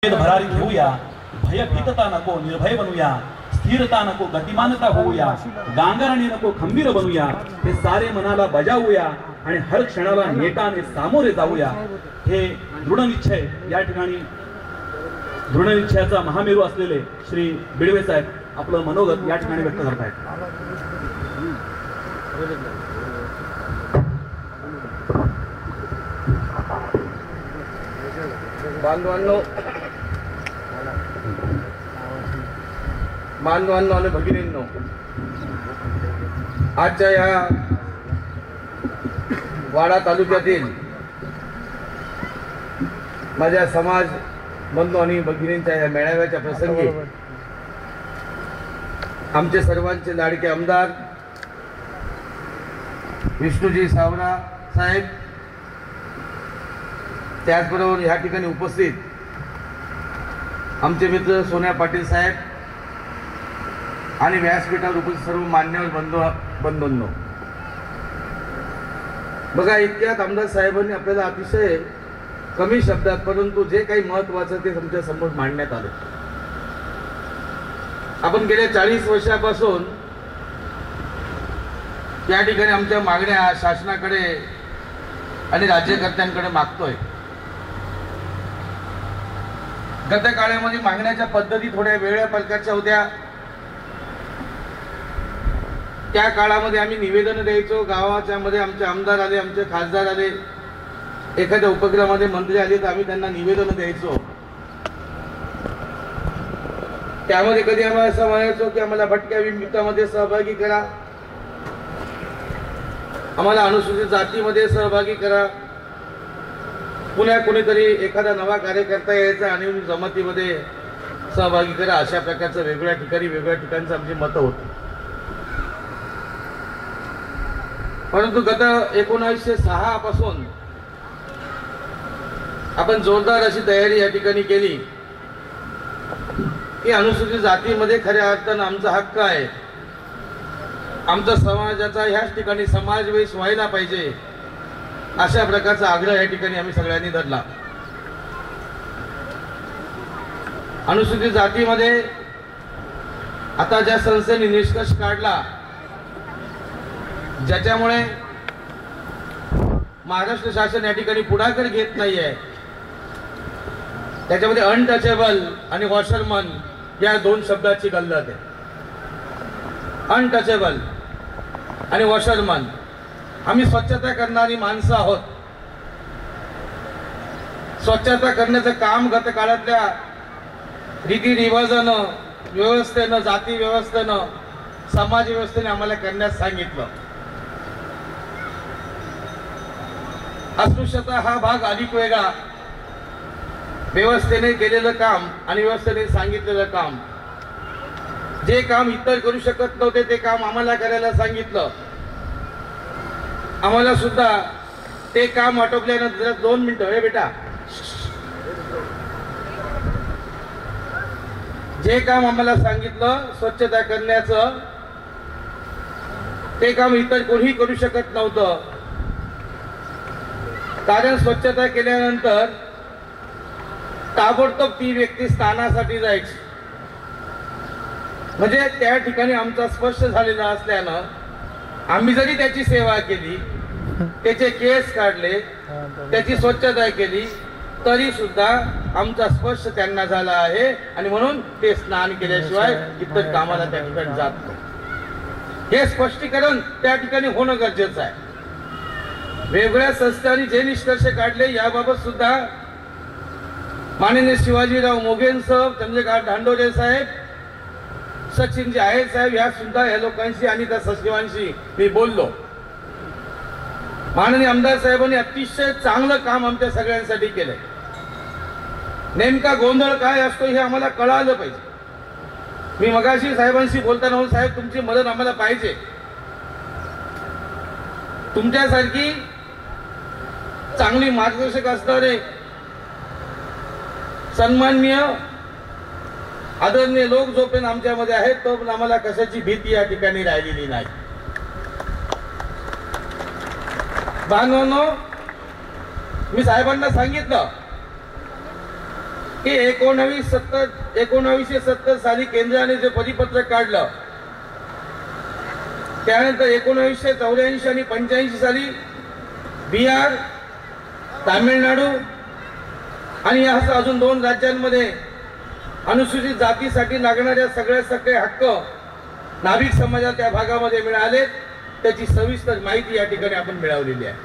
भरारी घेऊया, भयभीतता नको निर्भय बनूया, स्थिरता नको गतिमानता होऊया, गांगरणी नको खंबीर बनूया, हे सारे मनाला बजावूया आणि हर क्षणाला नेटाने सामोरे जाऊया. हे दृढनिश्चय या ठिकाणी दृढनिश्चयाचा महामेरू असलेले श्री बिडवे साहेब आपलं मनोगत या ठिकाणी व्यक्त करतायत. बांधवांनो आणि भगिनींनो, आजच्या या वाडा तालुक्यातील माझ्या समाज बंधू आणि भगिनींच्या या मेळाव्याच्या प्रसंगी आमचे सर्वांचे लाडके आमदार विष्णुजी सावरा साहेब, त्याचबरोबर या ठिकाणी उपस्थित आमचे मित्र सोन्या पाटील साहेब आणि व्यासपीठावर उपस्थित सर्व मान्यवर बंधूंनो, बघा इतक्यात आमदार साहेबांनी आपल्याला अतिशय कमी शब्दात परंतु जे काही महत्त्वाचं ते तुमच्या समोर मांडण्यात आले. आपण गेल्या 40 वर्षापासून या ठिकाणी आमच्या मागण्या शासनाकडे आणि राज्यकर्त्यांकडे मागतोय. गत काळामध्ये मागण्याच्या पद्धती थोड्या वेगळ्या प्रकारच्या होत्या. त्या काळामध्ये आम्ही निवेदन द्यायचो, गावाच्या मध्ये आमचे आमदार आले, आमचे खासदार आले, एखाद्या उपक्रमामध्ये मंत्री आले तर आम्ही त्यांना निवेदन द्यायचो. त्यामध्ये कधी आम्हाला असं म्हणायचो की आम्हाला भटक्या विमुक्तामध्ये सहभागी करा, आम्हाला अनुसूचित जातीमध्ये सहभागी करा, पुन्हा कोणीतरी एखादा नवा कार्यकर्ता यायचा आणि जमातीमध्ये सहभागी करा, अशा प्रकारचं वेगवेगळ्या ठिकाणचं आमची मतं होती. परंतु गत 1906 पासून आपण जोरदार अशी तयारी या ठिकाणी केली की अनुसूचित जातीमध्ये खऱ्या अर्थानं आमचा हक्क आहे, आमचा समाजाचा ह्याच ठिकाणी समावेश व्हायला पाहिजे, अशा प्रकारचा आग्रह या ठिकाणी आम्ही सगळ्यांनी धरला. अनुसूचित जातीमध्ये आता ज्या संस्थेने निष्कर्ष काढला ज्याच्यामुळे महाराष्ट्र शासन या ठिकाणी पुढाकार घेत नाहीये, त्याच्यामध्ये अनटचेबल आणि वॉशरमन या 2 शब्दाची गल्लत आहे. अनटचेबल आणि वॉशरमन, आम्ही स्वच्छता करणारी माणसं आहोत. स्वच्छता करण्याचं काम गत काळातल्या रीती रिवाजानं, व्यवस्थेनं, जाती व्यवस्थेनं, समाज व्यवस्थेने आम्हाला करण्यास सांगितलं. अस्पृश्यता हा भाग अधिक वेगळा. व्यवस्थेने केलेलं काम आणि व्यवस्थेने सांगितलेलं काम, जे काम इतर करू शकत नव्हते ते काम आम्हाला करायला सांगितलं. आम्हाला सुद्धा ते काम आटोपल्यानंतर 2 मिनिटं, हे बेटा, जे काम आम्हाला सांगितलं स्वच्छता करण्याचं, ते काम इतर कोणीही करू शकत नव्हतं. कारण स्वच्छता केल्यानंतर ताबडतोब ती व्यक्ती स्थानासाठी जायची. म्हणजे त्या ठिकाणी आमचा स्पर्श झालेला असल्यानं आम्ही जरी त्याची सेवा केली, त्याचे केस काढले, त्याची स्वच्छता केली, तरी सुद्धा आमचा स्पर्श त्यांना झाला आहे आणि म्हणून ते स्नान केल्याशिवाय इतर कामाला त्या ठिकाणी जात नाही. हे स्पष्टीकरण त्या ठिकाणी होणं गरजेचं आहे. वेगवेगळ्या संस्थांनी जे निष्कर्ष काढले याबाबत सुद्धा माननीय शिवाजीराव मोघेन साहेब, चंद्रकांत धांडोरे साहेब, सचिनजी आहेर साहेब, ह्या सुद्धा या लोकांशी आणि त्या सचिवांशी मी बोललो. माननीय आमदार साहेबांनी अतिशय चांगलं काम आमच्या सगळ्यांसाठी केलंय. नेमका गोंधळ काय असतो हे आम्हाला कळालं पाहिजे. मी मगाशी साहेबांशी बोलताना म्हणून, साहेब तुमची मदत आम्हाला पाहिजे. तुमच्यासारखी चांगली मार्गदर्शक असणारे सन्माननीय आदरणीय लोक जोपर्यंत आमच्यामध्ये आहेत तोपर्यंत आम्हाला कशाची भीती या ठिकाणी राहिलेली नाही. बांधवांनो, मी साहेबांना सांगितलं की 1970 साली केंद्राने जे परिपत्रक काढलं, त्यानंतर 1984 आणि 85 साली बिहार, तामिळनाडू आणि असं अजून 2 राज्यांमध्ये अनुसूचित जातीसाठी लागणाऱ्या सगळे हक्क नाभिक समाजाला त्या भागामध्ये मिळाले. त्याची सविस्तर माहिती या ठिकाणी आपण मिळवलेली आहे.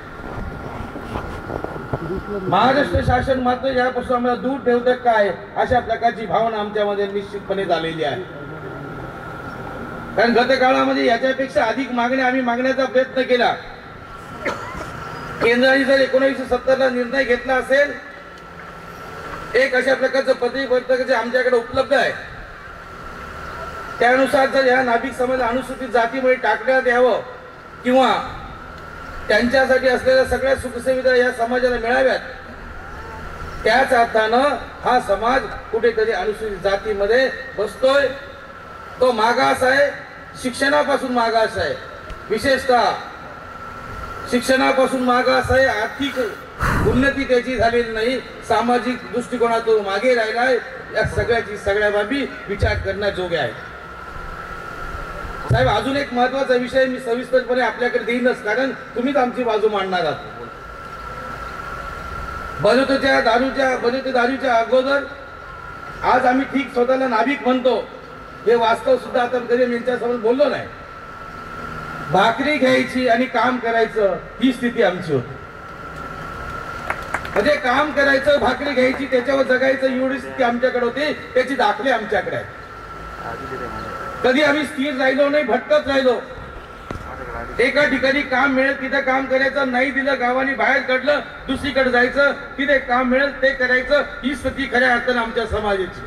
महाराष्ट्र शासन मात्र यापासून आम्हाला दूर ठेवतं काय, अशा प्रकारची भावना आमच्यामध्ये निश्चितपणे झालेली आहे. कारण गत काळामध्ये याच्यापेक्षा अधिक मागण्या आम्ही मागण्याचा प्रयत्न केला. केंद्राने जर 1970 ला निर्णय घेतला असेल, एक अशा प्रकारचं परिपत्रक जे आमच्याकडे उपलब्ध आहे, त्यानुसार जर या नाभिक समाज अनुसूचित जातीमध्ये टाकण्यात यावं किंवा त्यांच्यासाठी असलेल्या सगळ्या सुखसुविधा या समाजाला मिळाव्यात, त्याच अर्थानं हा समाज कुठेतरी अनुसूचित जातीमध्ये बसतोय. तो मागास आहे, शिक्षणापासून मागास आहे, विशेषतः शिक्षणापासून मागास आहे. आर्थिक उन्नती त्याची झालेली नाही, सामाजिक दृष्टिकोनातून मागे राहिलाय. या सगळ्या बाबी विचार करण्याजोग्या आहे. साहेब, अजून एक महत्वाचा विषय मी सविस्तरपणे आपल्याकडे देईनच, कारण तुम्हीच आमची बाजू मांडणार आहात. बलुते दारूच्या अगोदर आज आम्ही ठीक स्वतःला नाभिक म्हणतो, हे वास्तव सुद्धा आता कधी यांच्यासमोर बोललो नाही. भाकरी घ्यायची आणि काम करायचं ही स्थिती आमची होती. म्हणजे काम करायचं, भाकरी घ्यायची, त्याच्यावर जगायचं एवढी स्थिती आमच्याकडे होती. त्याची दाखले आमच्याकडे आहे. कधी आम्ही स्थिर राहिलो नाही, भटकत राहिलो. एका ठिकाणी काम मिळेल तिथे काम करायचं, नाही दिलं गावाने बाहेर काढलं, दुसरीकडे जायचं, तिथे काम मिळेल ते करायचं. ही स्थिती खऱ्या अर्थानं आमच्या समाजाची.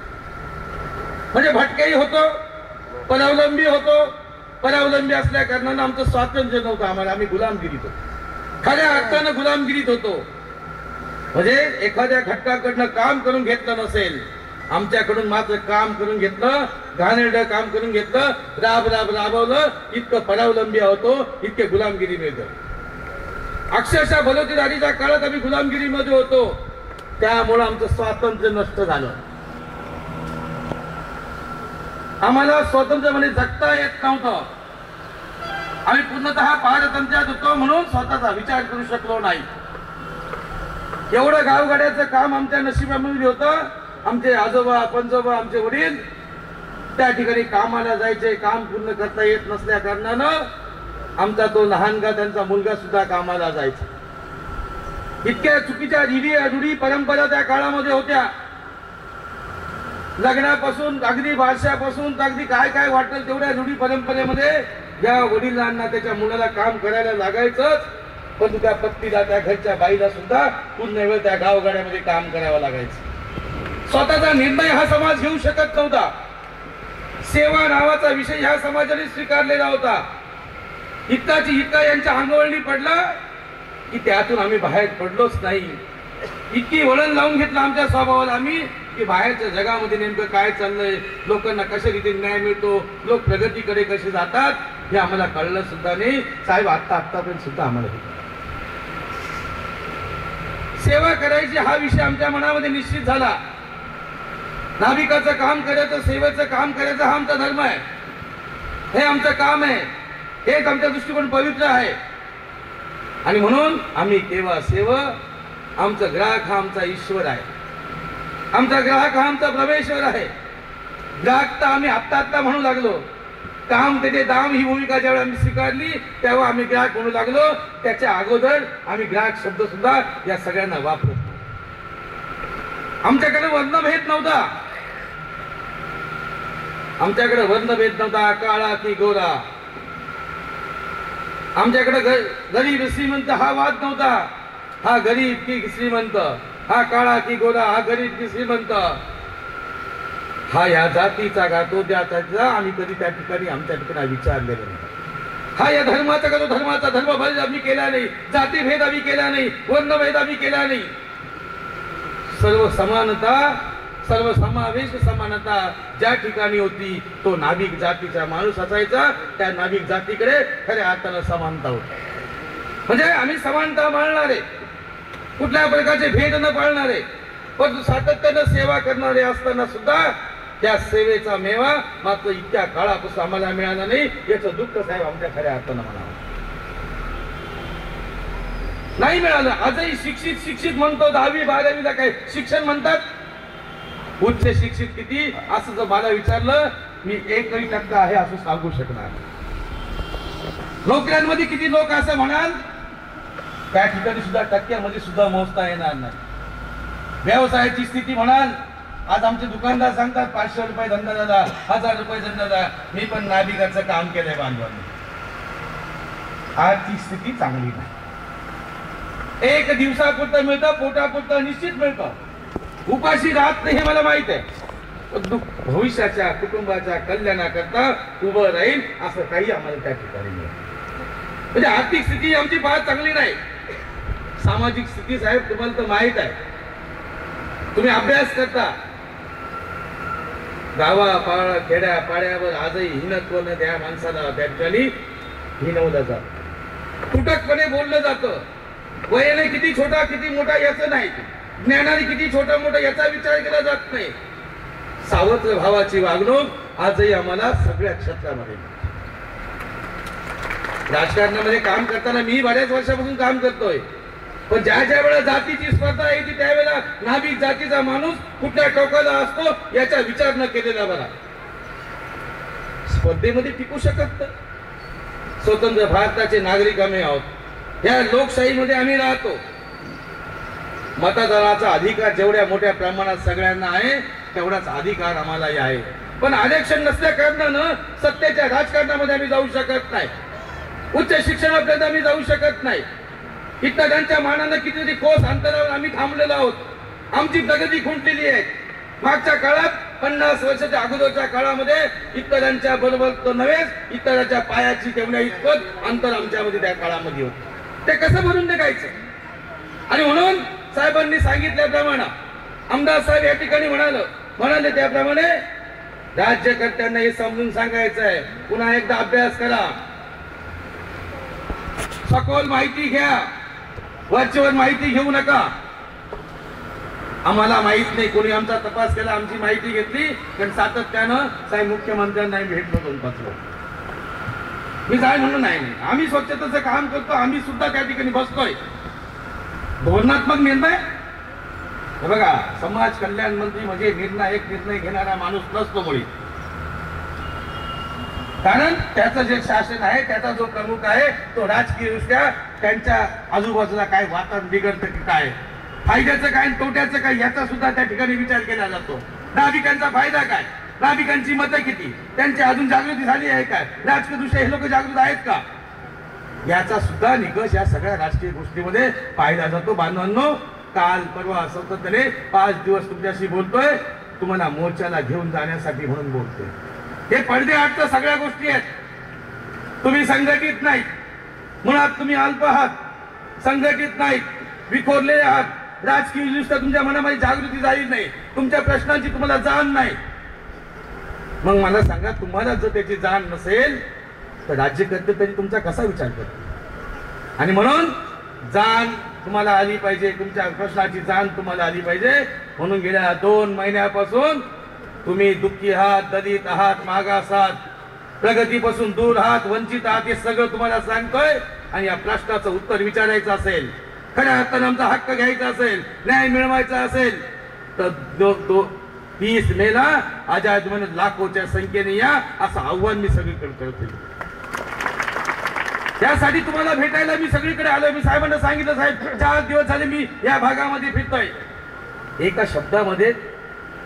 म्हणजे भटकेही होतो, परावलंबी होतो. परावलंबी असल्या कारणानं आमचं स्वातंत्र्य नव्हतं आम्हाला, आम्ही गुलामगिरीत होतो. खऱ्या अर्थानं गुलामगिरीत होतो. म्हणजे एखाद्या घटकाकडनं काम करून घेतलं नसेल, आमच्याकडून मात्र काम करून घेतलं, घाणेरडं काम करून घेतलं, राबवलं. इतकं परावलंबी होतो, इतके गुलामगिरी मिळतं. अक्षरशः बलुतेदारीच्या काळात आम्ही गुलामगिरीमध्ये होतो. त्यामुळे आमचं स्वातंत्र्य नष्ट झालं. आम्हाला स्वातंत्र्यपणे जगता येत नव्हतं. आम्ही पूर्णतः पारतंत्र्यात होतो, म्हणून स्वतःचा विचार करू शकलो नाही. एवढं गावगाड्याचं काम आमच्या नशिबामध्ये होतं. आमचे आजोबा, पंजोबा, आमचे वडील त्या ठिकाणी कामाला जायचे. काम पूर्ण करता येत नसल्या कारणानं आमचा तो लहानगा, त्यांचा मुलगा सुद्धा कामाला जायचा. इतक्या चुकीच्या रूढी परंपरा त्या काळामध्ये होत्या. लग्नापासून अगदी बारशापासून अगदी काय काय वाटेल तेवढ्या रूढी परंपरेमध्ये या वडिलांना त्याच्या मुलाला काम करायला लागायचंच. पण त्या पत्नीला, त्या घरच्या बाईला सुद्धा पूर्ण वेळ त्या गावगाड्यामध्ये काम करावं लागायचं. स्वतःचा निर्णय हा समाज घेऊ शकत नव्हता. सेवा नावाचा विषय ह्या समाजाने स्वीकारलेला होता. इतका यांच्या अंगवळणी पडला की त्यातून आम्ही बाहेर पडलोच नाही. इतकी वळण लावून घेतलं आमच्या स्वभावाला आम्ही की बाहेरच्या जगामध्ये नेमकं काय चाललंय, लोकांना कशा रीतीने न्याय मिळतो, लोक प्रगतीकडे कसे जातात, हे आम्हाला कळलं सुद्धा नाही. साहेब, आतापर्यंत सुद्धा आम्हाला सेवा करायची हा विषय आमच्या मनामध्ये निश्चित झाला. नाभिकाचं काम करायचं, सेवेचं काम करायचं हा आमचा धर्म आहे, हे आमचं काम आहे, हेच आमच्या दृष्टिकोन पवित्र आहे. आणि म्हणून आम्ही केव्हा आमचा ग्राहक हा आमचा ईश्वर आहे, आमचा ग्राहक हा आमचा प्रवेश्वर आहे. ग्राहक तर आम्ही आत्ता म्हणू लागलो. काम तेथे दाम ही भूमिका ज्यावेळी आम्ही स्वीकारली तेव्हा आम्ही ग्राहक म्हणू लागलो. त्याच्या अगोदर आम्ही ग्राहक शब्द सुद्धा या सगळ्यांना वापरतो. आमच्याकडे वर्णभेद नव्हता. आमच्याकडे वर्णभेद नव्हता, काळा की गोरा. आमच्याकडे गरीब श्रीमंत हा वाद नव्हता. हा गरीब की श्रीमंत, हा काळा की गोरा, हा गरीब की श्रीमंत, हा या जातीचा का तो त्या जातीचा, आम्ही कधी त्या ठिकाणी आमच्या ठिकाणी विचारलेलं नाही. हा या धर्माचा का तो धर्माचा, धर्मभेद आम्ही केला नाही, जातीभेद आम्ही केला नाही, वर्णभेद आम्ही केला नाही. सर्व समानता, सर्व समावेश समानता ज्या ठिकाणी होती तो नाभिक जातीचा माणूस असायचा. त्या नाभिक जातीकडे खऱ्या अर्थानं समानता होती. म्हणजे आम्ही समानता पाळणारे, कुठल्या प्रकारचे भेद न पाळणारे. पण सातत्यानं सेवा करणारे असताना सुद्धा त्या सेवेचा मेवा मात्र इतक्या काळापासून आम्हाला मिळाला नाही, याचं दुःख साहेब आमच्या खऱ्या अर्थानं म्हणावं नाही मिळालं. आजही शिक्षित म्हणतो, 10वी 12वीला काय शिक्षण म्हणतात, उच्च शिक्षित किती असं जर मला विचारलं मी 1% आहे असं सांगू शकणार. नोकऱ्यांमध्ये किती लोक असं म्हणाल, त्या ठिकाणी सुद्धा टक्क्यामध्ये सुद्धा मोजता येणार नाही. व्यवसायाची स्थिती म्हणाल, आज आमचे दुकानदार सांगतात 500 रुपये धंदा झाला, 1000 रुपये धंदा झाला. मी पण नाभिकाचं काम केलंय बांधवांनी. आजची स्थिती चांगली नाही. एक दिवसापुरतं मिळतं, पोटापुरतं निश्चित मिळतं, उपाशी राहत नाही हे मला माहित आहे. पण भविष्याच्या कुटुंबाच्या कल्याणाकरता उभं राहील असं काही आम्हाला त्या ठिकाणी मिळेल. म्हणजे आर्थिक स्थिती आमची फार चांगली नाही. सामाजिक स्थिती साहेब तुम्हाला तर माहित आहे, तुम्ही अभ्यास करता. गावा पाळा खेड्या पाड्यावर आजही हिनत्व न त्या माणसाला त्या ठिकाणी हिनवलं जात, तुटकपणे बोललं जातं. वयाने किती छोटा किती मोठा याचं नाही, ज्ञानाने किती छोटा मोठा याचा विचार केला जात नाही. सावत्र भावाची वागणूक आजही आम्हाला सगळ्या क्षेत्रामध्ये. राजकारणामध्ये काम करताना मी बऱ्याच वर्षापासून काम करतोय, पण ज्या ज्या वेळेला जातीची स्पर्धा येते त्यावेळेला नाभिक जातीचा माणूस कुठल्या टोकाला असतो याचा विचार न केलेला बरा. स्पर्धेमध्ये टिकू शकत नाही. स्वतंत्र भारताचे नागरिक आम्ही आहोत, या लोकशाहीमध्ये आम्ही राहतो. मतदानाचा अधिकार जेवढ्या मोठ्या प्रमाणात सगळ्यांना आहे तेवढाच अधिकार आम्हालाही आहे. पण आरक्षण नसल्या कारणानं सत्तेच्या राजकारणामध्ये आम्ही जाऊ शकत नाही, उच्च शिक्षणापर्यंत आम्ही जाऊ शकत नाही. इतरांच्या मानानं कितीतरी कोस अंतरावर आम्ही थांबलेलो आहोत. आमची प्रगती खुंटलेली आहे. मागच्या काळात 50 वर्षाच्या अगोदरच्या काळामध्ये इतरांच्या बरोबर तो नव्हेच, इतरांच्या पायाची तेवढ्या इतकं अंतर आमच्यामध्ये त्या काळामध्ये होतं. ते कसं भरून निघायचं? आणि म्हणून साहेबांनी सांगितल्याप्रमाणे, आमदार साहेब या ठिकाणी म्हणाले त्याप्रमाणे राज्यकर्त्यांना हे समजून सांगायचं आहे, पुन्हा एकदा अभ्यास करा, सखोल माहिती घ्या, वरचेवर माहिती घेऊ नका. आम्हाला माहित नाही, कोणी आमचा तपास केला, आमची माहिती घेतली, पण सातत्यानं साहेब मुख्यमंत्र्यांना भेटलो दोन पाचलो. मी जाय म्हणून नाही, आम्ही स्वच्छतेचं काम करतो, आम्ही सुद्धा त्या ठिकाणी बसतोय. धोरणात्मक निर्णय बघा, समाज कल्याण मंत्री म्हणजे निर्णय घेणारा माणूस नसतो मुळी. कारण त्याचं जे शासन आहे, त्याचा जो प्रमुख आहे तो राजकीय दृष्ट्या त्यांच्या आजूबाजूला काय वातावरण बिघडतं की काय, फायद्याचं काय तोट्याचं काय याचा सुद्धा त्या ठिकाणी विचार केला जातो. नागरिकांचा फायदा काय, नागरिकांची मतं किती, त्यांची अजून जागृती झाली आहे काय, राजकीय दृष्ट्या हे लोक जागृत आहेत का, याचा सुद्धा निकष या सगळ्या राजकीय गोष्टीमध्ये पाहिला जातो. बांधवांनो, काल परवा सातत्याने 5 दिवस तुमच्याशी बोलतोय, तुम्हाला मोर्चाला घेऊन जाण्यासाठी म्हणून बोलतोय. हे पडदे आडच्या सगळ्या गोष्टी आहेत. तुम्ही संघटित नाहीत, मुळात तुम्ही अल्प आहात, संघटित नाहीत, विखोरलेले आहात. राजकीय दृष्ट्या तुमच्या मनामध्ये जागृती झाली नाही, तुमच्या प्रश्नांची तुम्हाला जाण नाही. मग मला सांगा, तुम्हाला जर त्याची जाण नसेल तर राज्यकर्ते तरी तुमचा कसा विचार करतो? आणि म्हणून जाण तुम्हाला आली पाहिजे, तुमच्या प्रश्नाची जाण तुम्हाला आली पाहिजे. म्हणून गेल्या 2 महिन्यापासून तुम्ही दुःखी आहात, दलित आहात, मागास आहात, प्रगतीपासून दूर आहात, वंचित आहात, हे सगळं तुम्हाला सांगतोय. आणि या प्रश्नाचं उत्तर विचारायचं असेल, खऱ्या अर्थानं आमचा हक्क घ्यायचा असेल, न्याय मिळवायचा असेल तर 30 मेला आझाद म्हणून लाखोच्या संख्येने या, असं आव्हान मी सगळीकडे करतोय. त्यासाठी तुम्हाला भेटायला मी सगळीकडे आलोय. मी साहेबांना सांगितलं, साहेब 4 दिवस झाले मी या भागामध्ये फिरतोय. एका शब्दामध्ये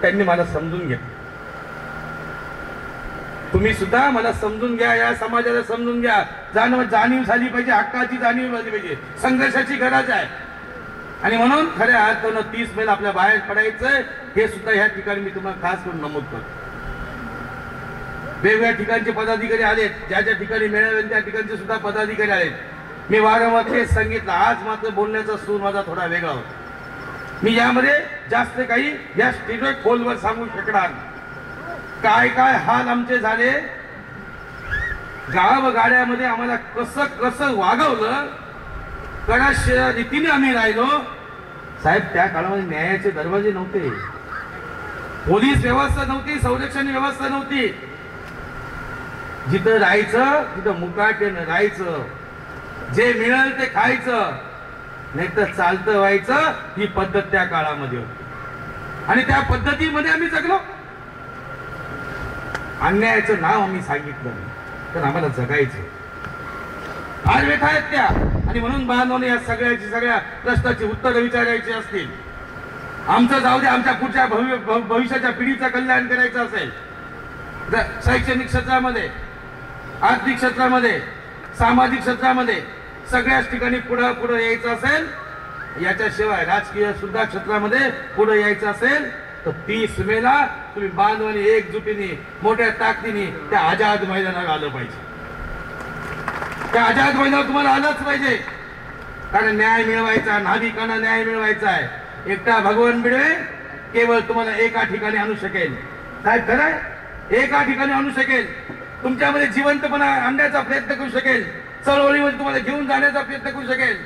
त्यांनी मला समजून घेतलं. तुम्ही सुद्धा मला समजून घ्या, या समाजाला समजून घ्या. जाणीव झाली पाहिजे, हक्काची जाणीव झाली पाहिजे, संघर्षाची गरज आहे. आणि म्हणून खऱ्या अर्थानं 30 मेला आपल्या बाहेर पडायचंय, हे सुद्धा या ठिकाणी मी तुम्हाला खास करून नमूद करतो. वेगवेगळ्या ठिकाणचे पदाधिकारी आलेत, ज्या ज्या ठिकाणी मिळाले त्या ठिकाणचे सुद्धा पदाधिकारी आलेत. मी वारंवार तेच सांगितलं, आज मात्र बोलण्याचा सूर माझा थोडा वेगळा होता. मी यामध्ये जास्त काही या स्टेजवर खोलवर सांगू शकणार. काय काय हाल आमचे झाले, गाव गाड्यामध्ये आम्हाला कसं कसं वागवलं, कशा रीतीने आम्ही राहिलो, साहेब त्या काळामध्ये न्यायाचे दरवाजे नव्हते, पोलीस व्यवस्था नव्हती, संरक्षण व्यवस्था नव्हती. जिथं राहायचं तिथं मुकाट्यानं राहायचं, जे मिळेल ते खायचं, नाही तर चालतं व्हायचं. ही पद्धत त्या काळामध्ये होती आणि त्या पद्धतीमध्ये आम्ही जगलो. अन्यायाचं नाव आम्ही सांगितलं नाही, तर आम्हाला जगायचं. आज व्यथा आहेत त्या. आणि म्हणून बांधवने या सगळ्या प्रश्नाची उत्तरं विचारायची असतील. आमचं जाऊ दे, आमच्या पुढच्या भविष्याच्या पिढीचं कल्याण करायचं असेल, शैक्षणिक क्षेत्रामध्ये, आर्थिक क्षेत्रामध्ये, सामाजिक क्षेत्रामध्ये सगळ्याच ठिकाणी पुढे यायचं असेल, याच्याशिवाय राजकीय सुद्धा क्षेत्रामध्ये पुढे यायचं असेल, तर 30 मेला तुम्ही बांधवांनी एकजुटीने मोठ्या ताकदीने त्या आझाद मैदानावर आलं पाहिजे. त्या आझाद मैदानावर तुम्हाला आलंच पाहिजे. कारण न्याय मिळवायचा, नाभिकांना न्याय मिळवायचा आहे. एकटा भगवान बिडवे केवळ तुम्हाला एका ठिकाणी आणू शकेल. साहेब खरं आहे, एका ठिकाणी आणू शकेल. तुमच्यामध्ये जिवंतपणा आणण्याचा प्रयत्न करू शकेल, चळवळीमध्ये तुम्हाला घेऊन जाण्याचा प्रयत्न करू शकेल.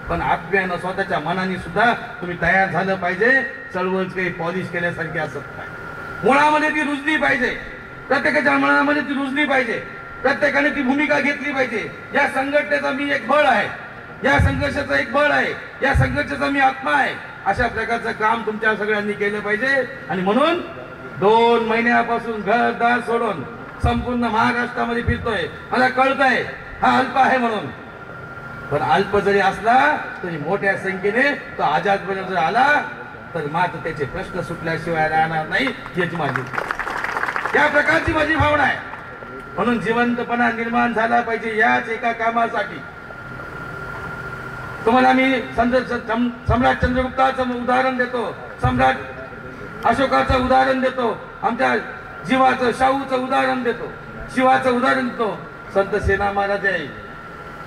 पण आत्म्यानं स्वतःच्या मनाने सुद्धा तुम्ही तयार झालं पाहिजे. चळवळ काही पॉलिश केल्यासारखी असत नाही, मुळामध्ये ती रुजली पाहिजे. प्रत्येकाच्या मनामध्ये ती रुजली पाहिजे. प्रत्येकाने ती भूमिका घेतली पाहिजे. या संघटनेचा मी एक बळ आहे, या संघर्षाचा एक बळ आहे, या संघर्षाचा मी आत्मा आहे. अशा प्रकारचं काम तुमच्या सगळ्यांनी केलं पाहिजे. आणि म्हणून 2 महिन्यापासून घरदार सोडून संपूर्ण महाराष्ट्रामध्ये फिरतोय. मला कळतंय हा अल्प आहे म्हणून, पण अल्प जरी असला तरी मोठ्या संख्येने तो आझाद जर आला तर मात्र त्याचे प्रश्न सुटल्याशिवाय राहणार नाही, याची माझी या प्रकारची माझी भावना आहे. म्हणून जिवंतपणा निर्माण झाला पाहिजे याच एका कामासाठी. तुम्हाला मी सम्राट चंद्रगुप्ताचं उदाहरण देतो, सम्राट अशोकाचं उदाहरण देतो, आमच्या जीवाचं शाहूचं उदाहरण देतो, शिवाचं उदाहरण देतो. संत सेना महाराज आहे,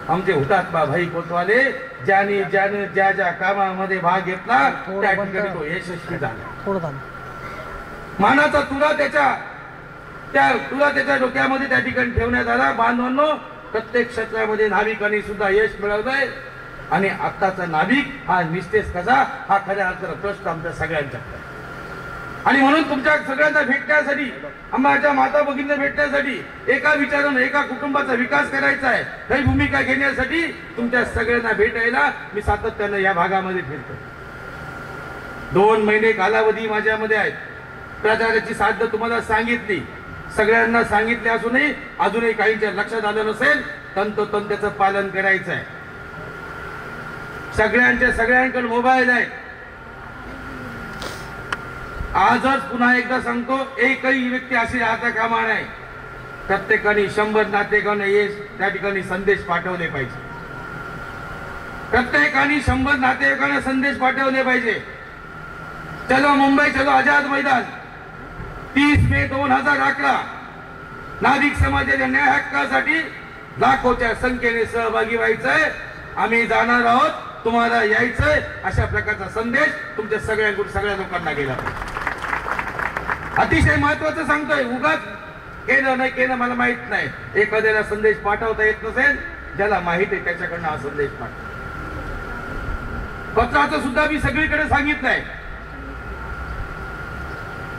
आमचे हुतात्मा भाई कोतवाले, ज्याने ज्या ज्या कामामध्ये भाग घेतला त्या ठिकाणी तो यशस्वी झाला. मानाचा तुरा त्याच्या डोक्यामध्ये त्या ठिकाणी ठेवण्यात आला. बांधवांनो, प्रत्येक क्षेत्रामध्ये नाभिकांनी सुद्धा यश मिळवलंय. आणि आत्ताचा नाभिक हा निस्तेज कसा, हा खऱ्या अर्थानं प्रश्न आमच्या सगळ्यांचा. आणि म्हणून तुमच्या सगळ्यांना भेटण्यासाठी, आम्हाला माता भगिनींना भेटण्यासाठी, एका विचारानं एका कुटुंबाचा विकास करायचा आहे, काही भूमिका घेण्यासाठी तुमच्या सगळ्यांना भेटायला मी सातत्यानं या भागामध्ये फिरतो. 2 महिने कालावधी माझ्यामध्ये आहेत. प्रचाराची साध्य तुम्हाला सांगितली, सगळ्यांना सांगितले असूनही अजूनही काहींच्या लक्षात आलं नसेल, तंतोतंत त्याचं पालन करायचं आहे. सगळ्यांकडे मोबाईल आहे. आजच पुन्हा एकदा सांगतो, एकही व्यक्ती अशी राहता कामा नाही. प्रत्येकाने 100 नातेवाईकांना त्या ठिकाणी संदेश पाठवले पाहिजे. प्रत्येकाने 100 नातेवाईकांना संदेश पाठवले पाहिजे. चलो मुंबई, चलो आझाद मैदान. 30 मे 2011 नाभिक समाजाच्या न्याय हक्कासाठी लाखोच्या संख्येने सहभागी व्हायचंय. आम्ही जाणार आहोत, तुम्हाला यायचंय. अशा प्रकारचा संदेश तुमच्या सगळ्या लोकांना गेला. अतिशय महत्वाचं सांगतोय, उगाच केलं नाही केलं मला माहित नाही. एखाद्याला संदेश पाठवता येत नसेल, ज्याला माहित आहे त्याच्याकडनं हा संदेश पाठवा. पत्राचं सुद्धा मी सगळीकडे सांगितलंय.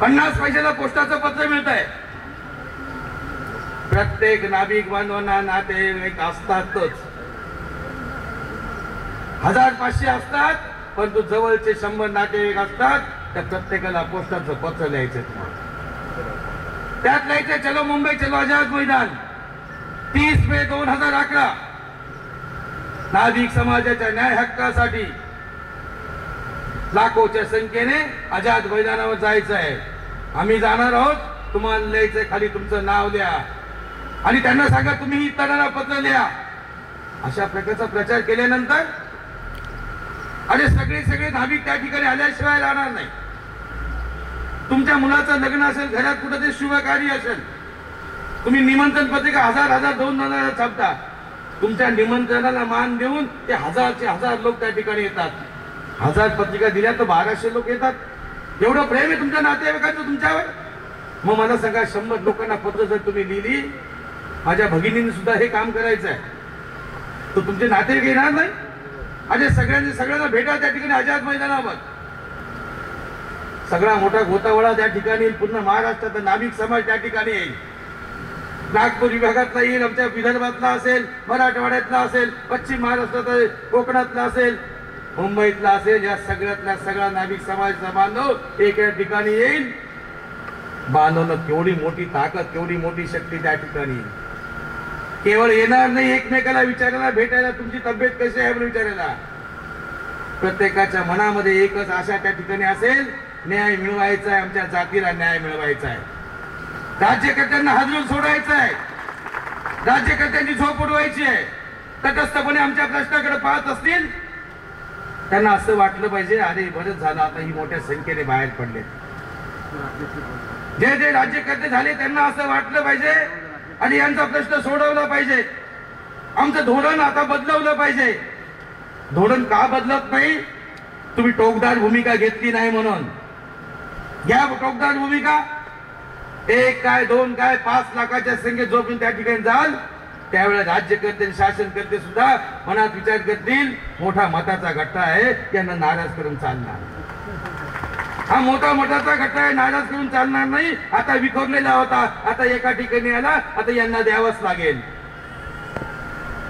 50 पैशाला पोस्टाचं पत्र मिळत आहे. प्रत्येक नाभिक बांधवांना नातेवाईक असतातच. 1000-500 असतात, परंतु जवळचे 100 नातेवाईक असतात. त्या प्रत्येकाला पोस्टाचं पत्र लिहायचं. त्यात लिहायचं, चलो मुंबई, चलो आझाद मैदान. 30 मे 2011 नाभिक समाजाच्या न्याय हक्कासाठी लाखोच्या संख्येने आझाद मैदानावर जायचं आहे. आम्ही जाणार आहोत, तुम्हाला लिहायचंय, खाली तुमचं नाव लिहा आणि त्यांना सांगा तुम्ही इतरांना पत्र लिहा. अशा प्रकारचा प्रचार केल्यानंतर अरे सगळे नाभिक त्या ठिकाणी आल्याशिवाय राहणार नाही. तुमच्या मुलाचं लग्न असेल, घरात कुठेतरी शुभ कार्य असेल, तुम्ही निमंत्रण पत्रिका 1000 2,000 छापता. तुमच्या निमंत्रणाला मान देऊन ते 1000 लोक त्या ठिकाणी येतात. 1000 पत्रिका दिल्या तर 1200 लोक येतात. एवढं प्रेम आहे तुमच्या नातेवाईकांचं तुमच्यावर. मग मला सांगा, 100 लोकांना पत्र जर तुम्ही लिहिली, माझ्या भगिनींनी सुद्धा हे काम करायचं आहे, तर तुमचे नातेवाईक येणार नाही. असे सगळ्यांना भेटा त्या ठिकाणी आझाद मैदानावर. सगळा मोठा गोतावळा त्या ठिकाणी येईल. पूर्ण महाराष्ट्राचा नाभिक समाज त्या ठिकाणी येईल. नागपूर विभागातला येईल, आमच्या विदर्भातला असेल, मराठवाड्यातला असेल, पश्चिम महाराष्ट्रातला, कोकणातला असेल, मुंबईतला असेल, या सगळ्यातला सगळा नाभिक समाजाचा बांधव एका ठिकाणी येईल. बांधवनं केवढी मोठी ताकद, केवढी मोठी शक्ती त्या ठिकाणी. केवळ येणार नाही एकमेकाला विचारायला, भेटायला, तुमची तब्येत कशी आहे म्हणून विचारायला. प्रत्येकाच्या मनामध्ये एकच आशा त्या ठिकाणी असेल, न्याय मिळवायचा आहे, आमच्या जातीला न्याय मिळवायचा आहे. राज्यकर्त्यांना हादरून सोडायचं आहे, राज्यकर्त्यांची झोप उडवायची आहे. तटस्थपणे आमच्या प्रश्नाकडे पाहत असतील, त्यांना असं वाटलं पाहिजे, अरे बरंच झालं आता ही मोठ्या संख्येने बाहेर पडले. जे राज्यकर्ते झाले त्यांना असं वाटलं पाहिजे आणि यांचा प्रश्न सोडवला पाहिजे. आमचं धोरण आता बदलवलं पाहिजे. धोरण का बदलत नाही? तुम्ही टोकदार भूमिका घेतली नाही म्हणून. घ्या टोकदार भूमिका. 1 काय 2 काय 5 लाखाच्या संख्येत झोपून त्या ठिकाणी जाल, त्यावेळेला राज्यकर्ते शासनकर्ते सुद्धा मनात विचार करतील, मोठा मताचा गट्टा आहे, यांना नाराज करून चालणार. हा मोठा मताचा गट्टा आहे, नाराज करून चालणार नाही. आता विखरलेला होता, आता एका ठिकाणी आला, आता यांना द्यावंच लागेल.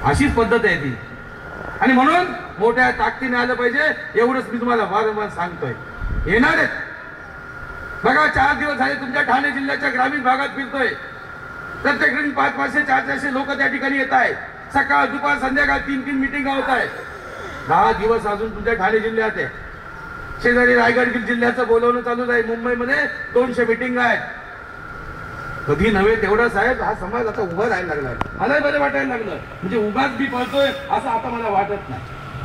अशीच पद्धत आहे ती. आणि म्हणून मोठ्या ताकदीने आलं पाहिजे. एवढंच मी तुम्हाला वारंवार सांगतोय. येणार आहेत बघा. 4 दिवस झाले तुमच्या ठाणे जिल्ह्याच्या ग्रामीण भागात फिरतोय. प्रत्येक 500, 400 लोक त्या ठिकाणी येत आहेत. सकाळ दुपार संध्याकाळ 3 मिटिंग होत आहेत. 10 दिवस अजून तुमच्या ठाणे जिल्ह्यात आहे. शेजारी रायगड जिल्ह्याचं बोलवणं चालूच आहे. मुंबईमध्ये 200 मिटिंग आहेत. कधी नव्हे तेवढा साहेब हा समाज आता उभा राहायला लागलाय. मलाही बरं वाटायला लागलं. म्हणजे उगाच मी पळतोय असं आता मला वाटत नाही.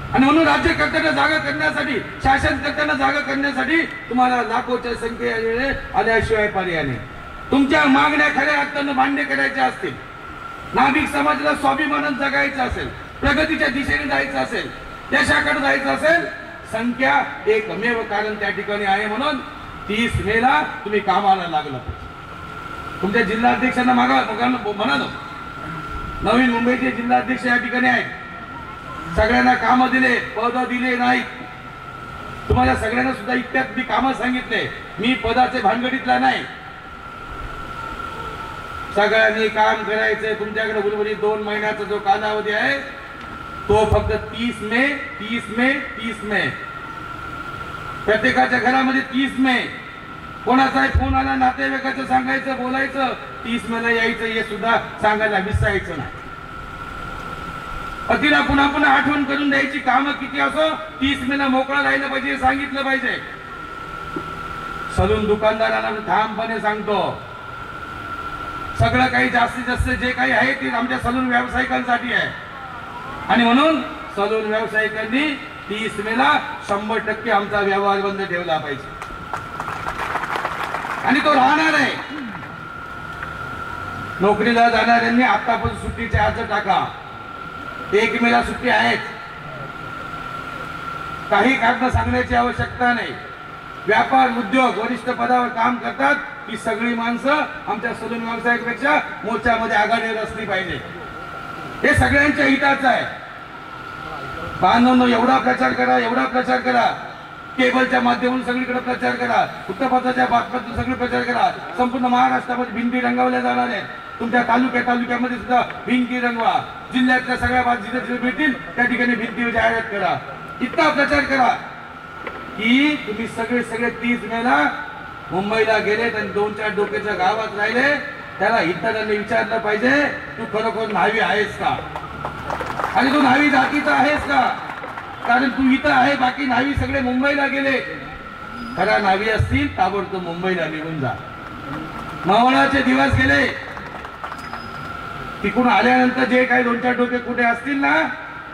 आणि म्हणून राज्यकर्त्यांना जागा करण्यासाठी, शासनकर्त्यांना जागा करण्यासाठी तुम्हाला लाखोच्या संख्येने आल्याशिवाय पर्याय नाही. तुमच्या मागण्या खऱ्या अर्थानं मान्य करायच्या असतील, नाभिक समाजाला स्वाभिमानानं जगायचं असेल, प्रगतीच्या दिशेने जायचं असेल, देशाकडे जायचं असेल, संख्या एकमेव कारण त्या ठिकाणी आहे. म्हणून 30 मेला तुम्ही कामाला लागलं. तुमच्या जिल्हाध्यक्षांना म्हणालो, नवीन मुंबईचे जिल्हाध्यक्ष या ठिकाणी आहेत. सगळ्यांना कामं दिले, पद दिले नाही. तुम्हाला सगळ्यांना सुद्धा इतक्यात मी कामं सांगितले. मी पदाचे भानगडीतला नाही. सगळ्यांनी काम करायचंय. तुमच्याकडे उर्वरित 2 महिन्याचा जो कालावधी आहे तो फक्त 30 मे. प्रत्येकाच्या घरामध्ये 30 मे. कोणाचा फोन आला नातेवाईकाचं सांगायचं, बोलायचं, 30 मेला यायचं हे सुद्धा सांगायला विसरायचं नाही. पतीला पुन्हा आठवण करून द्यायची. कामं किती असो 30 मेला मोकळा राहिलं पाहिजे हे सांगितलं पाहिजे. सलून दुकानदारांना ठामपणे सांगतो, सगळं काही जास्तीत जास्त जे काही आहे ते आमच्या सलून व्यावसायिकांसाठी आहे. आणि म्हणून सलून व्यावसायिकांनी 30 मेला 100% आमचा व्यवहार बंद ठेवला पाहिजे. आणि तो राहणार आहे. नोकरीला जाणाऱ्यांनी आतापासून सुट्टीचे अर्ज टाका. 1 मेला सुट्टी आहेच. काही कारण सांगण्याची आवश्यकता नाही. व्यापार उद्योग वरिष्ठ पदावर काम करतात ही सगळी माणसं आमच्या सलून व्यावसायिकांपेक्षा मोर्चामध्ये आघाडीवर असली पाहिजे. हे सगळ्यांच्या हिताचं आहे. बांधवांनो, एवढा प्रचार करा. केबलच्या माध्यमातून सगळीकडे प्रचार करा. वृत्तपत्राच्या बातम्यातून सगळे प्रचार करा. संपूर्ण महाराष्ट्रामध्ये भिंती रंगवल्या जाणार आहेत. तुमच्या तालुक्यामध्ये सुद्धा भिंती रंगवा. जिल्ह्यातल्या सगळ्या जिल्ह्यात भेटतील त्या ठिकाणी भिंतीवर जाहिरात करा. इतका प्रचार करा की तुम्ही सगळे 30 मेला मुंबईला गेलेत आणि 2-4 डोक्याच्या गावात राहिले, त्याला इतरांनी विचारलं पाहिजे, तू खरोखर न्हावी आहेस का? आणि तू न्हावी जातीचा आहेस का? कारण तू इथं आहे, बाकी न्हावी सगळे मुंबईला गेले. खरा न्हावी असतील ताबडतोब मुंबईला निघून जा. मावळाचे दिवस गेले. तिकडून आल्यानंतर जे काही 2-4 डोके कुठे असतील ना,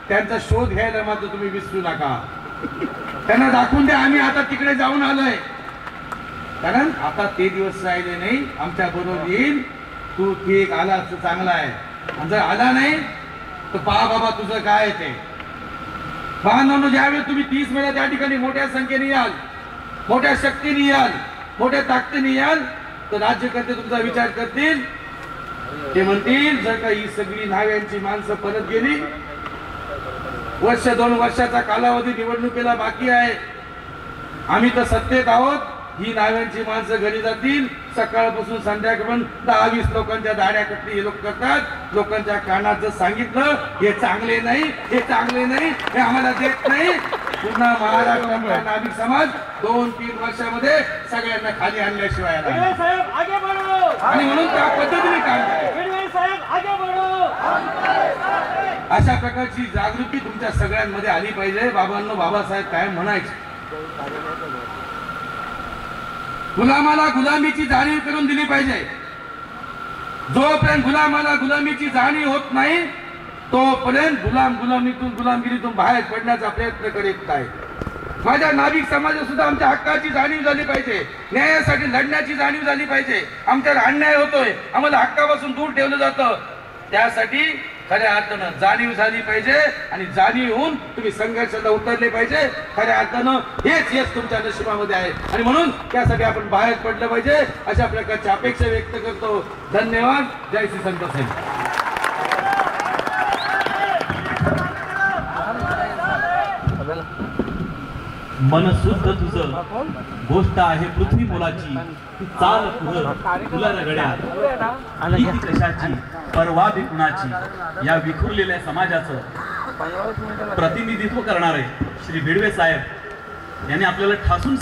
त्यांचा शोध घ्यायला मात्र तुम्ही विसरू नका. त्यांना दाखवून द्या आम्ही आता तिकडे जाऊन आलोय. कारण आता ते दिवस राहिले नाही. आमच्या बरोबर येईल. तू ठीक आला असं चांगला आहे, आणि जर आला नाही तर पहा बाबा तुझं काय ते. बांधवांनो, ज्यावेळेस तुम्ही 30 मेला त्या ठिकाणी मोठ्या संख्येने याल, मोठ्या शक्तीने याल, मोठ्या ताकदीने याल, तर राज्यकर्ते तुमचा विचार करतील. ते म्हणतील जर का ही सगळी न्हाव्यांची माणसं परत गेली वर्ष 2 वर्षाचा कालावधी निवडणुकीला बाकी आहे. आम्ही तर सत्तेत आहोत. ही नाव्यांची माणसं घरी जातील, सकाळपासून संध्याकाळपर्यंत 10-20 लोकांच्या दाड्या कटली हे लोक करतात. लोकांच्या कानात जर सांगितलं हे चांगले नाही, हे चांगले नाही, हे आम्हाला देत नाही, पुन्हा महाराष्ट्रातला नाभिक समाज 2-3 वर्षामध्ये सगळ्यांना खाली आणल्याशिवाय आणि म्हणून त्या पद्धतीने काम अशा प्रकारची जागृती तुमच्या सगळ्यांमध्ये आली पाहिजे. बाबांनो, बाबासाहेब काय म्हणायचे, गुलामाला गुलामीची जाणीव करून दिली पाहिजे. जोपर्यंत गुलामाला गुलामीची जाणीव होत नाही तोपर्यंत गुलामगिरीतून बाहेर पडण्याचा प्रयत्न करीत नाही. माझ्या नाभिक समाजात सुद्धा आमच्या हक्काची जाणीव झाली पाहिजे, न्यायासाठी लढण्याची जाणीव झाली पाहिजे. आमच्यावर अन्याय होतोय, आम्हाला हक्कापासून दूर ठेवलं जातं, त्यासाठी खऱ्या अर्थानं जाणीव झाली पाहिजे आणि जाणीव होऊन तुम्ही संघर्षाला उतरले पाहिजे. खऱ्या अर्थानं हेच तुमच्या नशिबामध्ये आहे आणि म्हणून त्यासाठी आपण बाहेर पडलं पाहिजे. अशा प्रकारची अपेक्षा व्यक्त करतो. धन्यवाद. जय श्री संत साहेब. मन शुद्ध तुझं गोष्ट आहे पृथ्वी मुलाची, चाल तुला रगड्या ती कशाची, परवा बी कुणाची. या विखुरलेल्या समाजाचं प्रतिनिधित्व करणारे श्री भिडवे साहेब यांनी आपल्याला ठासून